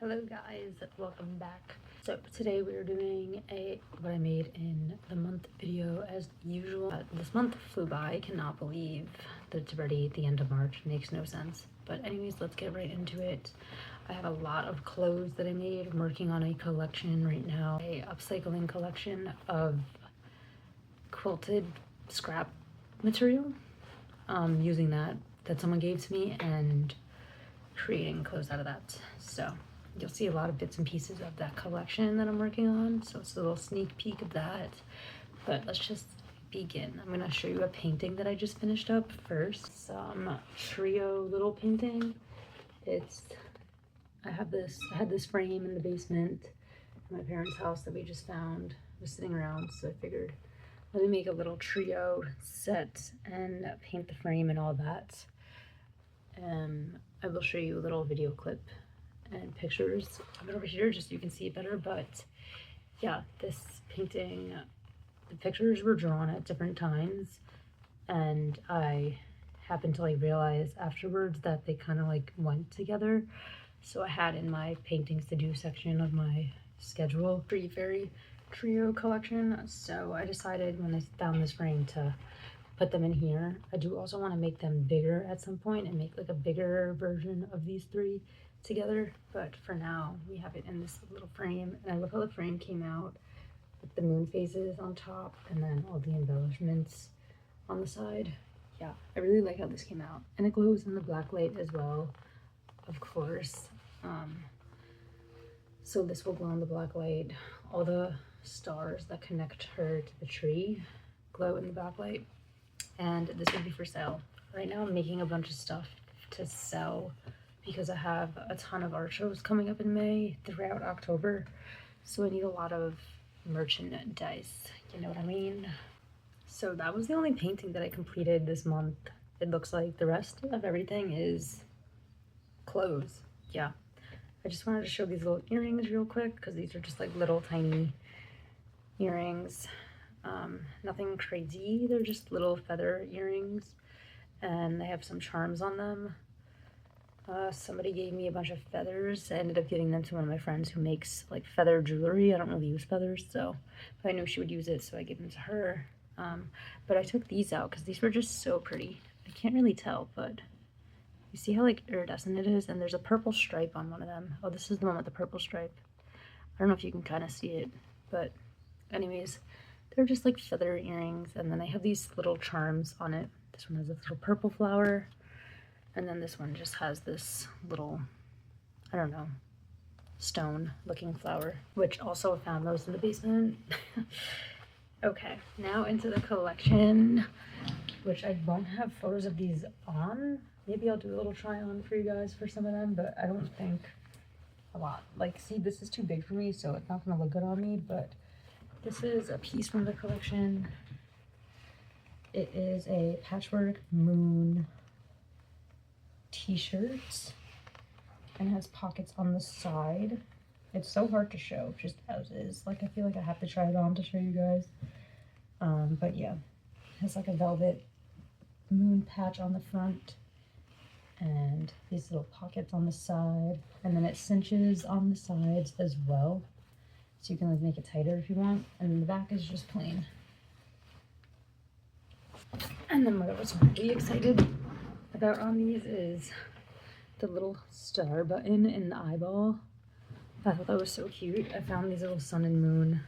Hello guys, welcome back. So today we are doing what I made in the month video as usual. This month flew by. I cannot believe that it's already the end of March. It makes no sense. But anyways, let's get right into it. I have a lot of clothes that I made. I'm working on a collection right now, a upcycling collection of quilted scrap material, using that someone gave to me and creating clothes out of that. So you'll see a lot of bits and pieces of that collection that I'm working on. So it's a little sneak peek of that. But let's just begin. I'm gonna show you a painting that I just finished up first. Some trio little painting. I had this frame in the basement in my parents' house that we just found. It was sitting around, so I figured let me make a little trio set and paint the frame and all that. I will show you a little video clip and pictures of it over here just so you can see it better. But yeah, this painting, the pictures were drawn at different times, and I happened to realize afterwards that they kind of went together. So I had in my paintings to do section of my schedule Free Fairy Trio collection. So I decided when I found this frame to put them in here. I do also want to make them bigger at some point and make a bigger version of these three together, but for now we have it in this little frame. And I love how the frame came out with the moon phases on top and then all the embellishments on the side. Yeah, I really like how this came out, and it glows in the black light as well, of course. So this will glow in the black light. All the stars that connect her to the tree glow in the backlight. And this will be for sale. Right now I'm making a bunch of stuff to sell because I have a ton of art shows coming up in May throughout October. So I need a lot of merchandise, you know what I mean? So that was the only painting that I completed this month. It looks like the rest of everything is clothes. Yeah. I just wanted to show these little earrings real quick because these are just little tiny earrings. Nothing crazy, they're just little feather earrings, and they have some charms on them. Somebody gave me a bunch of feathers. I ended up giving them to one of my friends who makes feather jewelry. I don't really use feathers, so I knew she would use it, so I gave them to her. But I took these out because these were just so pretty. I can't really tell, but you see how iridescent it is? And there's a purple stripe on one of them. Oh, this is the one with the purple stripe. I don't know if you can kind of see it, but anyways, they're just feather earrings, and then they have these little charms on it. This one has a little purple flower, and then this one just has this little, I don't know, stone looking flower, which also found those in the basement. Okay, now into the collection, which I won't have photos of these on. Maybe I'll do a little try on for you guys for some of them, but I don't think a lot. See, this is too big for me, so it's not gonna look good on me, but this is a piece from the collection. It is a patchwork moon t-shirt and has pockets on the side. It's so hard to show just as is. I feel I have to try it on to show you guys. But yeah, it has a velvet moon patch on the front and these little pockets on the side, and then it cinches on the sides as well. So you can make it tighter if you want, and the back is just plain. And then what I was really excited about on these is the little star button in the eyeball. I thought that was so cute. I found these little sun and moon,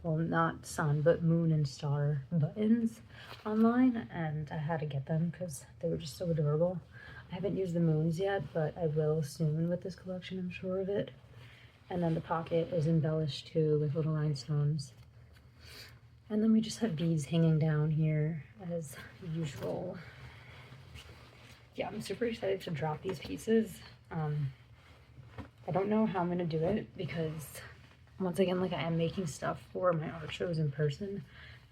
well, not sun, but moon and star buttons online, and I had to get them because they were just so adorable. I haven't used the moons yet, but I will soon with this collection, I'm sure of it. And then the pocket is embellished too with little rhinestones. And then we just have beads hanging down here as usual. Yeah, I'm super excited to drop these pieces. I don't know how I'm gonna do it because once again, I am making stuff for my art shows in person.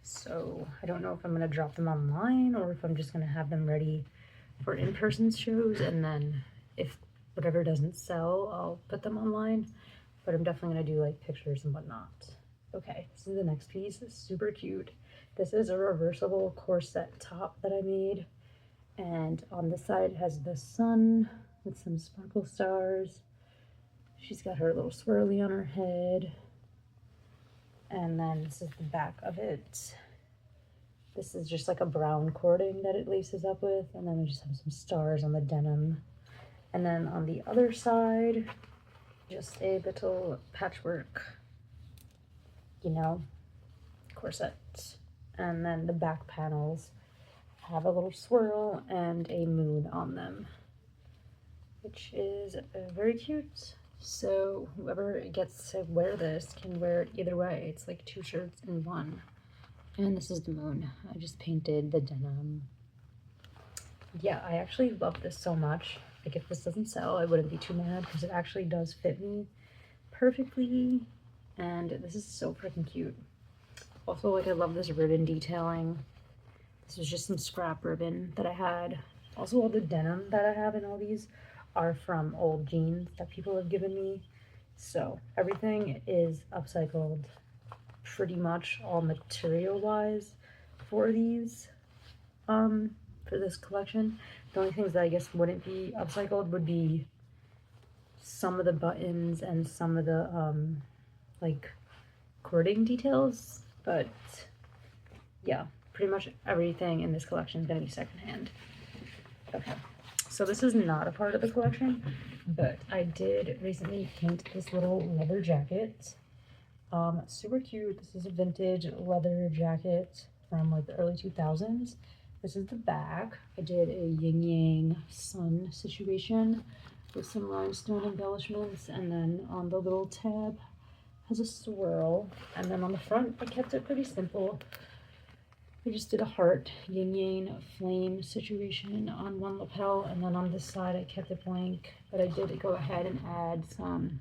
So I don't know if I'm gonna drop them online or if I'm just gonna have them ready for in-person shows, and then if whatever doesn't sell, I'll put them online. But I'm definitely gonna do pictures and whatnot. Okay, this is the next piece. It's super cute. This is a reversible corset top that I made, and on this side it has the sun with some sparkle stars She's got her little swirly on her head. And then this is the back of it. This is just like a brown cording that it laces up with. And then we just have some stars on the denim. And then on the other side, just a little patchwork, you know, corset. And then the back panels have a little swirl and a moon on them, which is very cute. So whoever gets to wear this can wear it either way. It's like 2 shirts in one. And this is the moon. I just painted the denim. Yeah, I actually love this so much. Like, if this doesn't sell, I wouldn't be too mad because it actually does fit me perfectly. And this is so freaking cute. Also, like, I love this ribbon detailing. This was just some scrap ribbon that I had. Also, all the denim that I have in all these are from old jeans that people have given me. So everything is upcycled, pretty much all material wise for these, for this collection. The only things that I guess wouldn't be upcycled would be some of the buttons and some of the like cording details, but yeah, pretty much everything in this collection is gonna be secondhand. Okay, so this is not a part of the collection, but I did recently paint this little leather jacket. Super cute. This is a vintage leather jacket from like the early 2000s. This is the back. I did a yin yang sun situation with some rhinestone embellishments, and then on the little tab has a swirl, and then on the front I kept it pretty simple. I just did a heart yin yang flame situation on one lapel, and then on this side I kept it blank, but I did go ahead and add some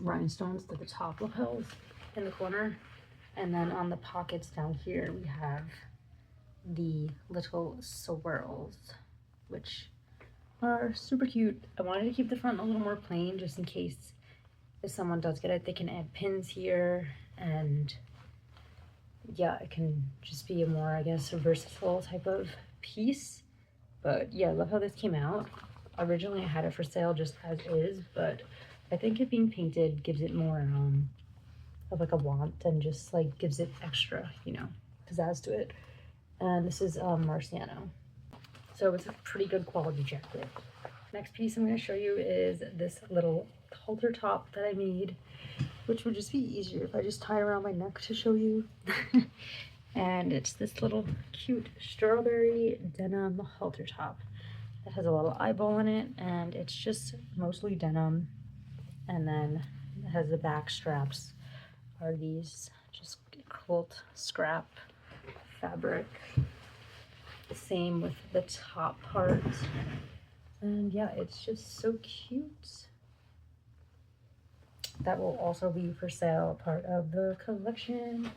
rhinestones to the top lapels in the corner. And then on the pockets down here we have the little swirls, which are super cute. I wanted to keep the front a little more plain just in case if someone does get it, they can add pins here, and yeah, it can just be a more, I guess, versatile type of piece. But yeah, I love how this came out. Originally I had it for sale just as is, but I think it being painted gives it more of like a want, and just like gives it extra, you know, pizzazz to it. And this is Marciano, so it's a pretty good quality jacket. Next piece I'm going to show you is this little halter top that I made, which would just be easier if I just tie around my neck to show you. And it's this little cute strawberry denim halter top that has a little eyeball in it, and it's just mostly denim. And then it has the back straps are these just quilt scrap fabric. The same with the top part. And yeah, it's just so cute. That will also be for sale, part of the collection.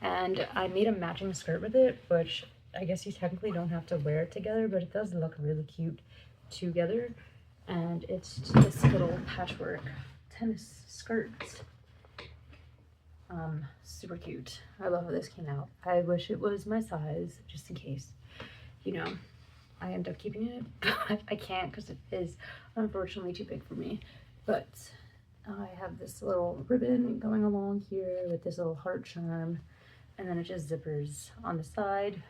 And I made a matching skirt with it, which I guess you technically don't have to wear it together, but it does look really cute together. And it's this little patchwork tennis skirt. Super cute. I love how this came out. I wish it was my size, just in case, you know, I end up keeping it, but I can't because it is unfortunately too big for me. But I have this little ribbon going along here with this little heart charm, and then it just zippers on the side,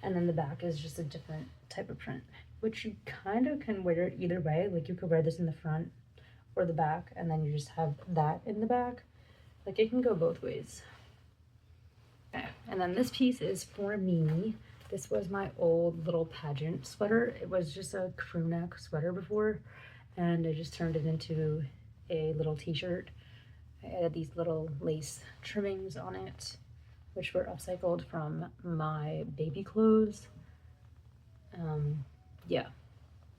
and then the back is just a different type of print, which you kind of can wear it either way. Like, you could wear this in the front or the back, and then you just have that in the back. Like, it can go both ways. Okay. And then this piece is for me. This was my old little pageant sweater. It was just a crew neck sweater before, and I just turned it into a little t-shirt. I added these little lace trimmings on it, which were upcycled from my baby clothes. Yeah,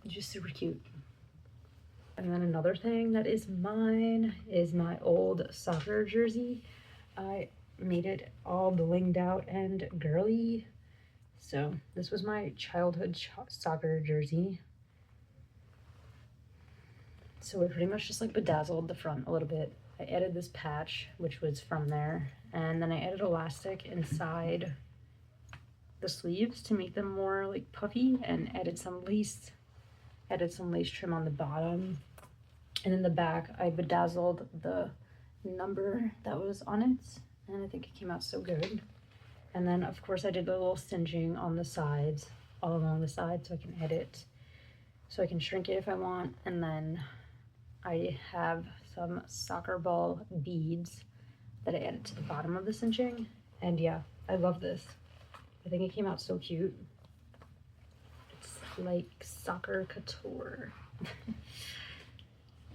just super cute. And then another thing that is mine is my old soccer jersey. I made it all blinged out and girly. So this was my childhood soccer jersey. So we pretty much just like bedazzled the front a little bit. I added this patch, which was from there, and then I added elastic inside the sleeves to make them more like puffy, and added some lace trim on the bottom. And in the back, I bedazzled the number that was on it, and I think it came out so good. And then, of course, I did a little cinching on the sides, all along the sides, so I can edit, so I can shrink it if I want. And then I have some soccer ball beads that I added to the bottom of the cinching. And yeah, I love this. I think it came out so cute. It's like soccer couture.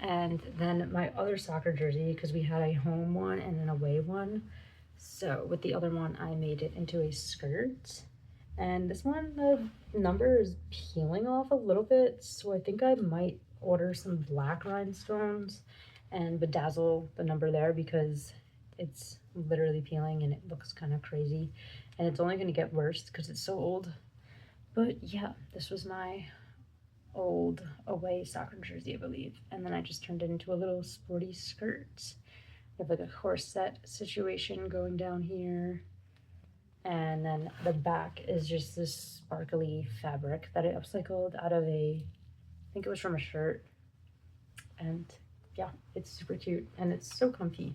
And then my other soccer jersey, because we had a home one and an away one. So with the other one, I made it into a skirt. And this one, the number is peeling off a little bit. So I think I might order some black rhinestones and bedazzle the number there, because it's literally peeling and it looks kind of crazy. And it's only going to get worse because it's so old. But yeah, this was my old away soccer jersey, I believe, and then I just turned it into a little sporty skirt. We have like a corset situation going down here, and then the back is just this sparkly fabric that I upcycled out of I think it was from a shirt. And yeah, it's super cute and it's so comfy.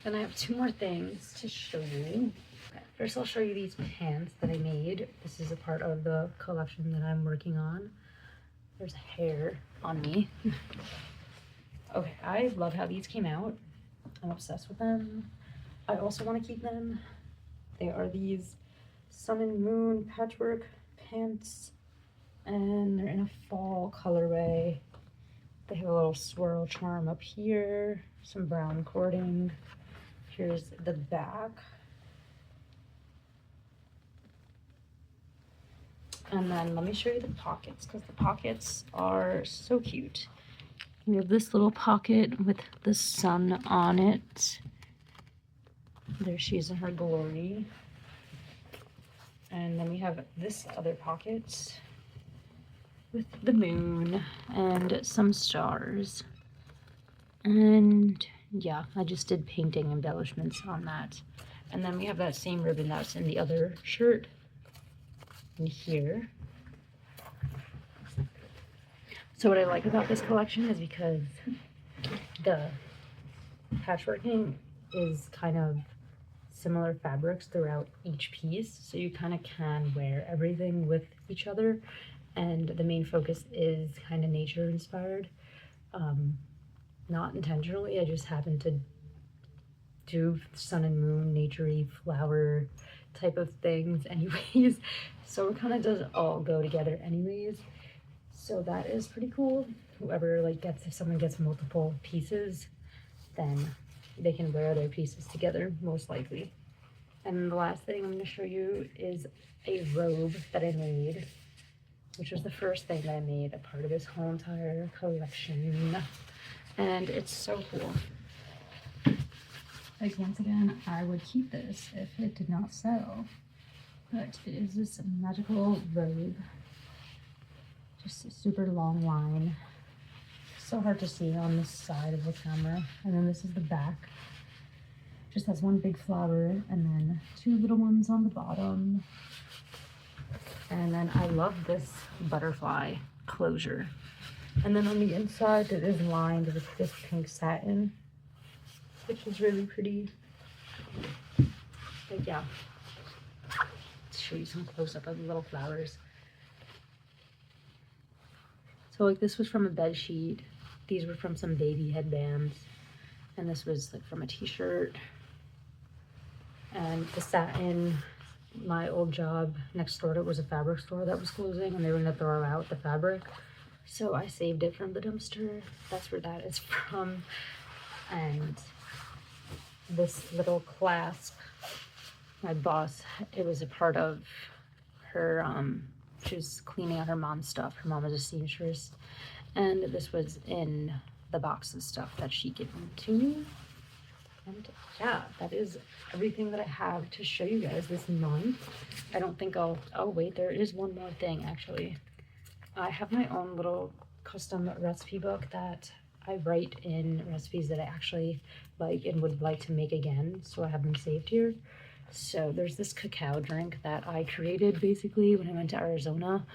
And I have two more things to show you. Okay, first I'll show you these pants that I made. This is a part of the collection that I'm working on. There's hair on me. Okay, I love how these came out. I'm obsessed with them. I also want to keep them. They are these sun and moon patchwork pants, and they're in a fall colorway. They have a little swirl charm up here, some brown cording. Here's the back. And then let me show you the pockets, because the pockets are so cute. We have this little pocket with the sun on it. There she is in her glory. And then we have this other pocket with the moon and some stars. And yeah, I just did painting embellishments on that. And then we have that same ribbon that's in the other shirt in here. So what I like about this collection is because the patchworking is kind of similar fabrics throughout each piece, so you kind of can wear everything with each other, and the main focus is kind of nature inspired. Not intentionally, I just happen to do sun and moon, naturey, flower type of things anyways, so it kind of does all go together anyways. So that is pretty cool. Whoever like gets, if someone gets multiple pieces, then they can wear their pieces together, most likely. And the last thing I'm going to show you is a robe that I made, which was the first thing that I made a part of this whole entire collection. And it's so cool. Like, once again, I would keep this if it did not sell. But it is this magical robe. Just a super long line. So hard to see on this side of the camera. And then this is the back. Just has one big flower and then two little ones on the bottom. And then I love this butterfly closure. And then on the inside it is lined with this pink satin, which is really pretty. But yeah, let's show you some close-up of the little flowers. So like, this was from a bed sheet, these were from some baby headbands, and this was like from a t-shirt. And the satin, my old job next door to it was a fabric store that was closing, and they were gonna throw out the fabric, so I saved it from the dumpster. That's where that is from. And this little clasp, my boss, it was a part of her, she was cleaning out her mom's stuff. Her mom was a seamstress, and this was in the box of stuff that she gave to me. And yeah, that is everything that I have to show you guys this month. I don't think I'll, oh wait, there is one more thing actually. I have my own little custom recipe book that I write in recipes that I actually like and would like to make again, so I have them saved here. So there's this cacao drink that I created basically when I went to Arizona.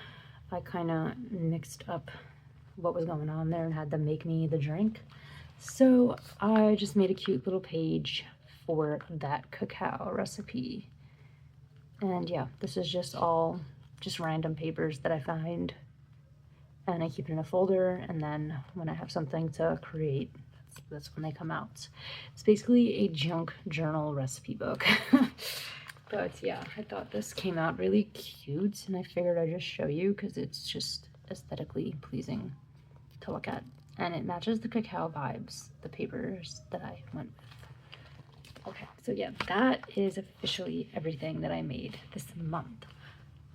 I kind of mixed up what was going on there and had them make me the drink. So I just made a cute little page for that cacao recipe. And yeah, this is just all just random papers that I find, and I keep it in a folder, and then when I have something to create, that's when they come out. It's basically a junk journal recipe book. But yeah, I thought this came out really cute, and I figured I'd just show you because it's just aesthetically pleasing to look at, and it matches the cacao vibes, the papers that I went with. Okay, so yeah, that is officially everything that I made this month.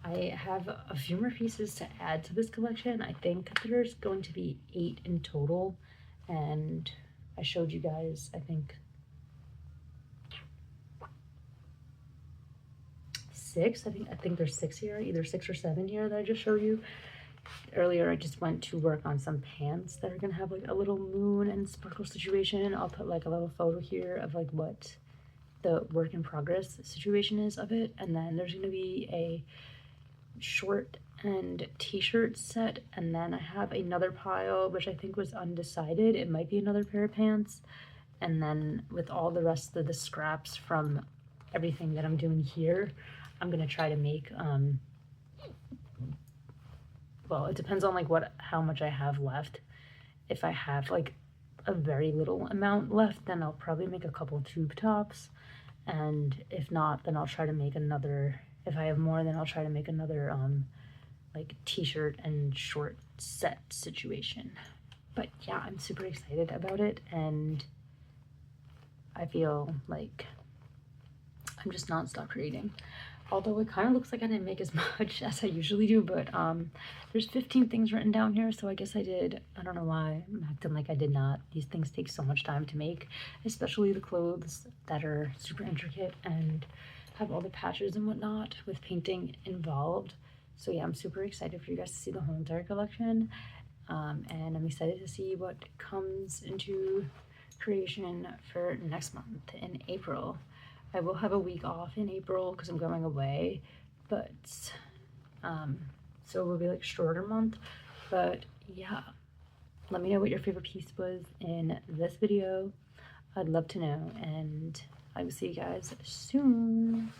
I have a few more pieces to add to this collection. I think there's going to be 8 in total, and I showed you guys, I think, 6. I think there's 6 here, either 6 or 7 here that I just showed you. Earlier, I just went to work on some pants that are gonna have like a little moon and sparkle situation. I'll put like a little photo here of like what the work in progress situation is of it, and then there's gonna be a short and t-shirt set, and then I have another pile which I think was undecided. It might be another pair of pants, and then with all the rest of the scraps from everything that I'm doing here, I'm gonna try to make well, it depends on like how much I have left. If I have like a very little amount left, then I'll probably make a couple tube tops, and if not, then I'll try to make another. If I have more, then I'll try to make another like t-shirt and short set situation. But yeah, I'm super excited about it, and I feel like I'm just non-stop creating. Although it kind of looks like I didn't make as much as I usually do, but there's 15 things written down here, so I guess I did. I don't know why I'm acting like I did not. These things take so much time to make, especially the clothes that are super intricate and have all the patches and whatnot with painting involved. So yeah, I'm super excited for you guys to see the whole entire collection, and I'm excited to see what comes into creation for next month in April. I will have a week off in April because I'm going away, but so it will be like a shorter month. But yeah, let me know what your favorite piece was in this video. I'd love to know, and I will see you guys soon.